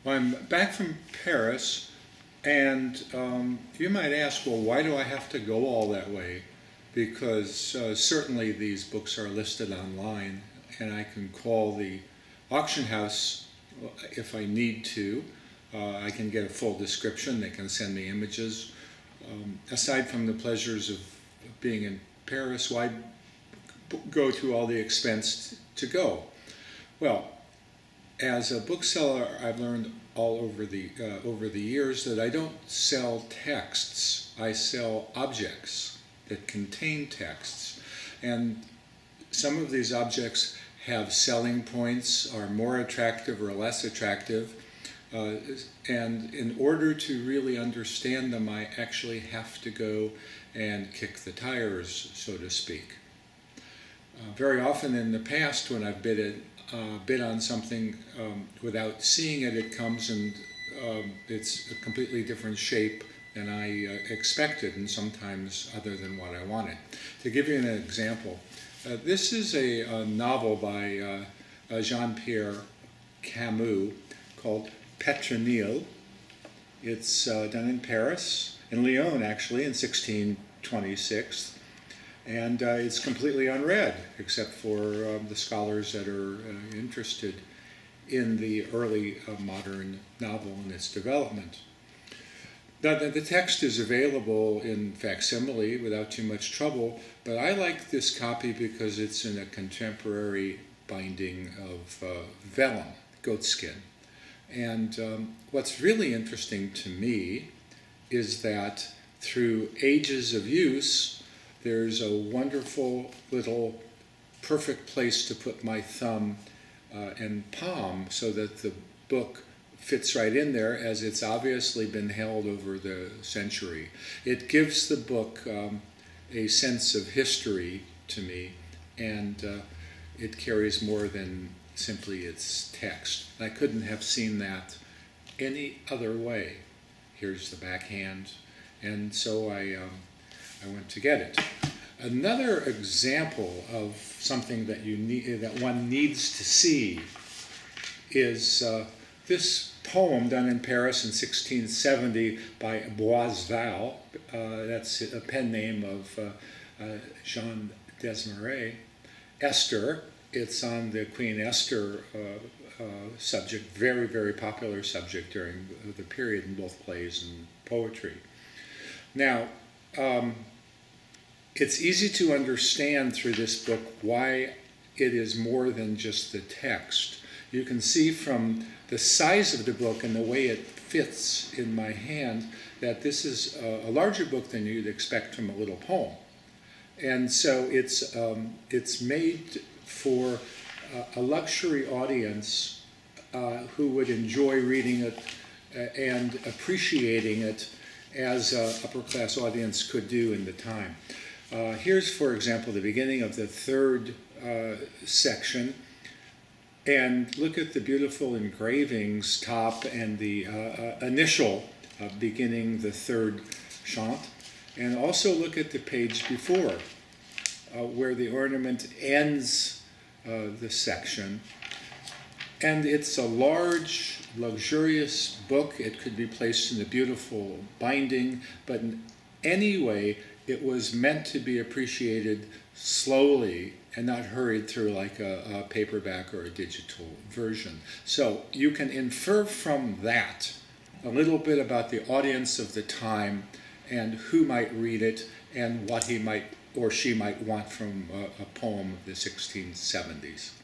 Well, I'm back from Paris, and you might ask, well, why do I have to go all that way? Because certainly these books are listed online, and I can call the auction house if I need to. I can get a full description, they can send me images. Aside from the pleasures of being in Paris, why go through all the expense to go? Well, as a bookseller, I've learned all over the years that I don't sell texts. I sell objects that contain texts, and some of these objects have selling points, are more attractive or less attractive, and in order to really understand them, I actually have to go and kick the tires, so to speak. Very often in the past, when I've bid on something without seeing it, it comes and it's a completely different shape than I expected, and sometimes other than what I wanted. To give you an example, this is a novel by Jean-Pierre Camus called Pétronille. It's done in Paris, in Lyon actually, in 1626. And it's completely unread, except for the scholars that are interested in the early modern novel and its development. Now, the text is available in facsimile without too much trouble, but I like this copy because it's in a contemporary binding of vellum, goatskin. And what's really interesting to me is that through ages of use, there's a wonderful little perfect place to put my thumb and palm so that the book fits right in there, as it's obviously been held over the century. It gives the book a sense of history to me, and it carries more than simply its text. I couldn't have seen that any other way. Here's the backhand, and so I went to get it. Another example of something that that one needs to see is this poem done in Paris in 1670 by Boisval. That's a pen name of Jean Desmarais. Esther. It's on the Queen Esther subject, very, very popular subject during the period in both plays and poetry. Now, it's easy to understand through this book why it is more than just the text. You can see from the size of the book and the way it fits in my hand that this is a larger book than you'd expect from a little poem. And so it's made for a luxury audience who would enjoy reading it and appreciating it as an upper-class audience could do in the time. Here's, for example, the beginning of the third section. And look at the beautiful engravings, top and the initial beginning the third chant. And also look at the page before, where the ornament ends the section. And it's a large, luxurious book. It could be placed in a beautiful binding, but anyway, it was meant to be appreciated slowly and not hurried through like a paperback or a digital version. So you can infer from that a little bit about the audience of the time and who might read it and what he might or she might want from a poem of the 1670s.